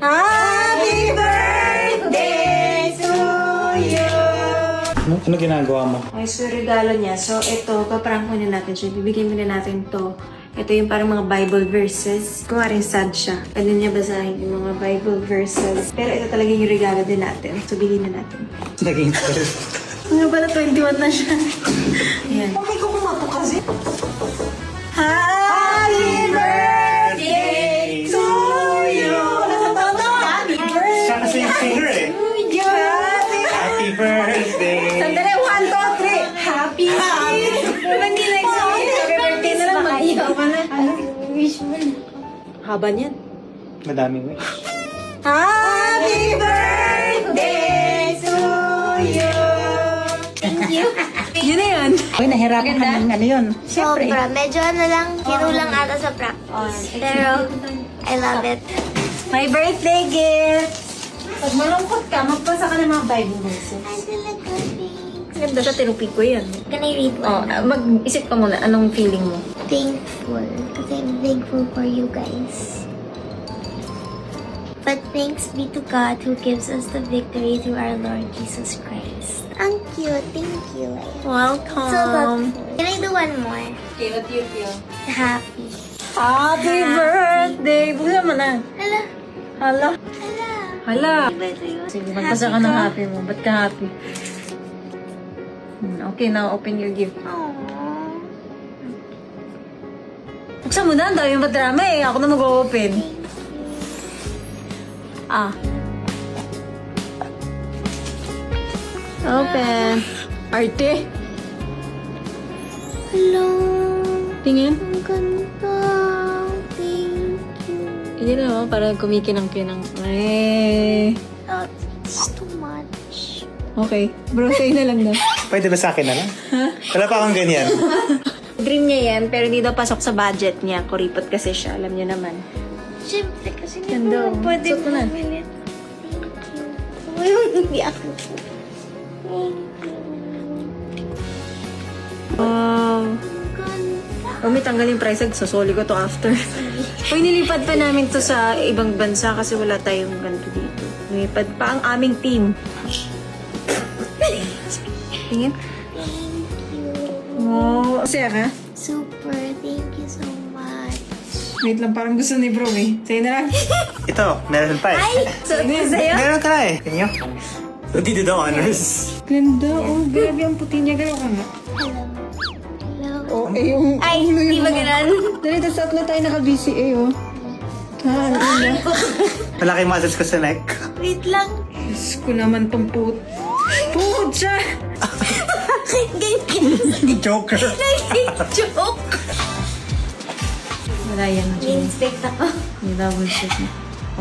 Happy birthday to you! Ano ginagawa mo? Okay, so regalo niya. So, ito, paprank muna natin siya. Bibigyan muna natin to. Ito yung parang mga Bible verses. Kung rin sad siya. Pwede niya basahin yung mga Bible verses. Pero ito talaga yung regalo din natin. So, bigyan na natin. Naging Nga pala, 21 na siya. Ayan. Okay ko kumato kasi. Happy birthday to you! Happy birthday! Siya kasi yung singer eh. Happy birthday! Sandali, 1, 2, 3. Happy birthday! Diba hindi nag-sing? Happy birthday na lang. Maiyaw ka na. Wish mo na. Haba niyan. Madaming wish. Happy birthday to you! Thank you. Yun na yun. Uy, nahirapan ka ng ano yun. Sobra. Medyo ano lang, kinulang ata sa practice. Pero, I love it. My birthday gift! Pag malungkot ka, magpasa ka ng mga Bible verses. I feel like coping. Ganda siya, tinupig ko yan. Can I read Oh, one? mag-isip ka muna, anong feeling mo? Thankful. Kasi I'm thankful for you guys. But thanks be to God who gives us the victory through our Lord Jesus Christ. Ang cute. Thank you. Welcome! So thoughtful. Can I do one more? Okay, what do you feel? Happy. Happy birthday! Buksan mo na. Hala. Hala. Hala. Hala. Happy birthday. Sige, magbasa ka ng happy mo. Ba't ka happy? Okay, now open your gift. Aww. Buksan mo na, ang dami yung drama eh. Ako na mag-open. Ah. Open. Arte. Hello. Tingin. Ang ganda. Thank you. Hindi na, parang kumikinang-kinang. Eh. That's too much. Okay. Bro, sa'yo na lang daw. Pwede ba sa akin na lang? Wala pa akong ganyan. Dream niya yan, pero hindi daw pasok sa budget niya. Kuripot kasi siya, alam niyo naman. Siyempre, kasi hindi Ganda. naman pwede Suot mo na. bumili. Thank you. Hindi ako. Thank you. Wow. Ang ganda. May tanggal yung price tag. Sasoli ko to after. Uy, nilipad pa namin to sa ibang bansa kasi wala tayong ganito dito. Nilipad pa ang aming team. Tingin. Thank you. Wow. Masaya ka? Super. Thank you so much. Wait lang, parang gusto ni bro eh. Sa'yo na lang. Ito, meron pa eh. So, sa'yo? Meron ka na eh. Kanyo? So, dito daw honors. Ganda. Oh, grabe ang puti niya. Gano'n ka nga. Hello. Hello. Oh, eh yung... Ay, di ba ganun? Dali, tas na tayo naka-BCA oh. Ano na? Malaki muscles ko sa neck. Wait lang. Diyos ko naman tong Puhod siya! Ganyan. Joker. Joke. Wala yan. Ni-inspect ako. May double check na.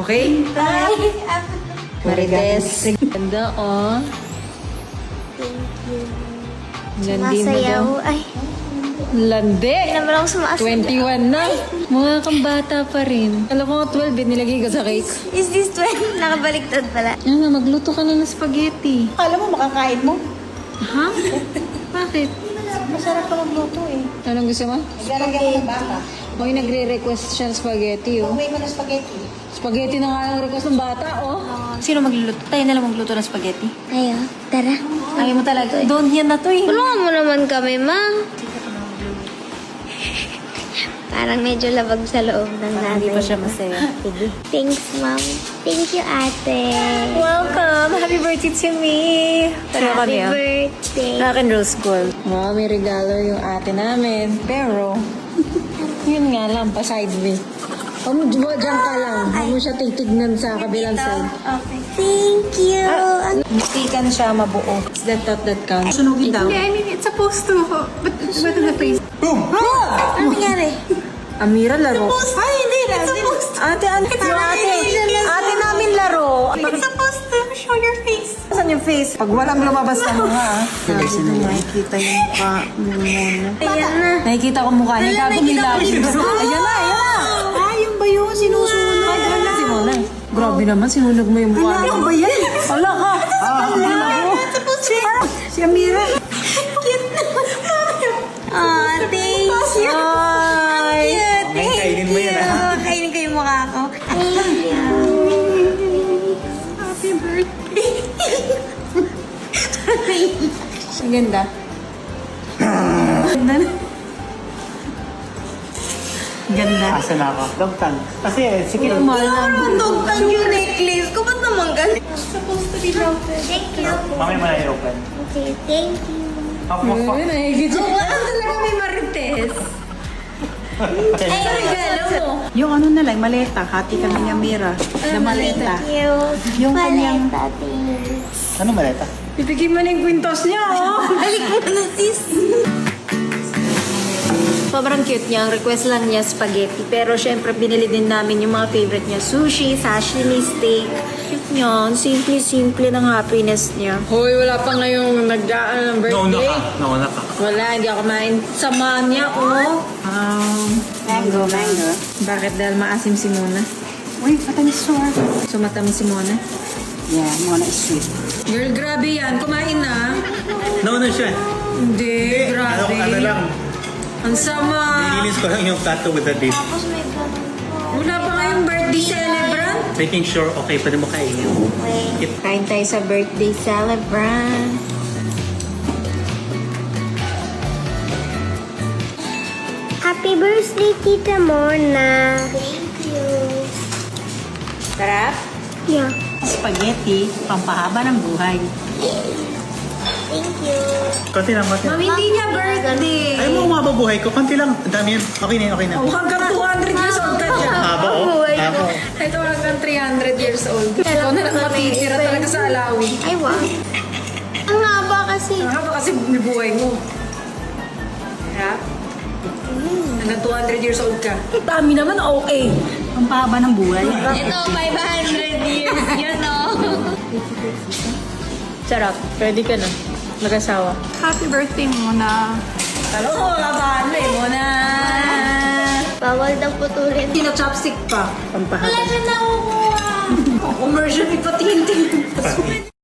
Okay? Bye. Marites. Ganda oh. Thank you. Landi mo daw. Masayaw. Ay, Landi! hindi naman ako sumasayaw. 21 na. Mga kang bata pa rin. Alam ko nga 12, nilagay ko sa cake. Is this 12? Nakabaliktad pala. Ano, magluto ka na ng spaghetti. Alam mo, makakain mo. Ha? Bakit? Masarap ka magluto eh. Anong gusto mo? Naglalagyan ko ng bata. Hoy, nagre-request siya ng spaghetti oh. May mo na spaghetti. Spaghetti na nga ang request ng bata oh. Sino magluluto? Tayo na lang magluto ng spaghetti. Ayaw. Tara. Ayaw mo talaga. Doon yan na to eh. Tulungan mo naman kami, ma. Parang medyo labag sa loob ng nanay. Hindi pa siya masaya. Thanks, mom. Thank you, ate. Welcome! Happy birthday to me! Pero Happy kami ah. birthday. Rock and Rose Gold. Wow, may regalo yung ate namin. Pero, yun nga lang, pa-side me. Diyan ka lang. Huwag mo siya titignan sa kabilang side. Okay. Thank you. Mistikan siya mabuo. It's that thought that counts. Sunugin daw. I mean, it's supposed to. But in the face? Boom! Ano nangyari? Amira, laro. Ay, hindi na. Ate, ano? Yung ate namin laro. It's supposed to show your face. Saan yung face? Pag walang lumabas na mukha, sabi ko nakikita yung mukha mo muna. Ayan na. Nakikita ko mukha niya. Gago may labi. Ayan na, ayan na. Ah, yung ba yun? Sinusunod. Si Mona. Grabe naman, sinunog mo yung mukha. Ano ba yan? Wala ka. Si Amira. Aw, thank you. Ay. Kainin mo yan ah. Kainin ko yung mukha ko. Thank you. Ang ganda. Ganda na. Ganda. Asa na ako? Dogtan. Kasi, sige. Dogtan yung necklace ko. Ba't naman ganun? Supposed to be broken. Thank you. Mamaya mo na i-open. Okay, thank you. Ako. Talaga may marites. Ay, regalo mo. Yung ano na lang, maleta. Hati kami niya, Mira. Na maleta. Thank you. Yung kanyang- Maleta, thanks. Ano maleta? Bibigyan mo na yung kwintos niya, oh. Balik mo na, sis. Sobrang cute niya. Ang request lang niya spaghetti. Pero syempre, binili din namin yung mga favorite niya. Sushi, sashimi, steak. Cute niya. Simple-simple ng happiness niya. Hoy, wala pa ngayong nagdaan ng birthday. Nauna ka. Wala, hindi ako kumain. Sama niya, oh. Mango. Bakit? Dahil maasim si Mona. Uy, matamis to ah. So, matamis si Mona. Yeah, muna is sweet. Girl, grabe yan. Kumain na. Nauna siya. Hindi, grabe. Ano lang. Ang sama. Nilinis ko lang yung plato with the date. Tapos may ganun po. Wala pa ngayong birthday celebrant. Making sure okay pa rin mo kainin. Wait. Kain tayo sa birthday celebrant. Happy birthday, Tita Mona. Thank you. Sarap? Yeah. Spaghetti, pampahaba ng buhay. Thank you. Konti lang, konti lang. Mami, hindi niya birthday. Ayaw mo mababuhay ko. Konti lang. Dami yan. Okay na yan, okay na. Oh, hanggang 200 years old ka dyan. Haba, oh. Haba. Ito hanggang 300 years old. Ikaw na lang matitira talaga sa Alawi. Ay, wow. Ang haba kasi. Ang haba kasi buhay mo. Sarap? Hanggang 200 years old ka. Dami naman, okay. Pampahaba ng buhay. Ito, 500 years. Yun, no? Sarap. Pwede ka na. Mag-asawa. Happy birthday, Mona. Oo, laban mo eh, Mona. Bawal daw putulin. Tina-chopstick pa. Pampahaba. Wala na nakukuha. Commercial, ipatingin-tingin.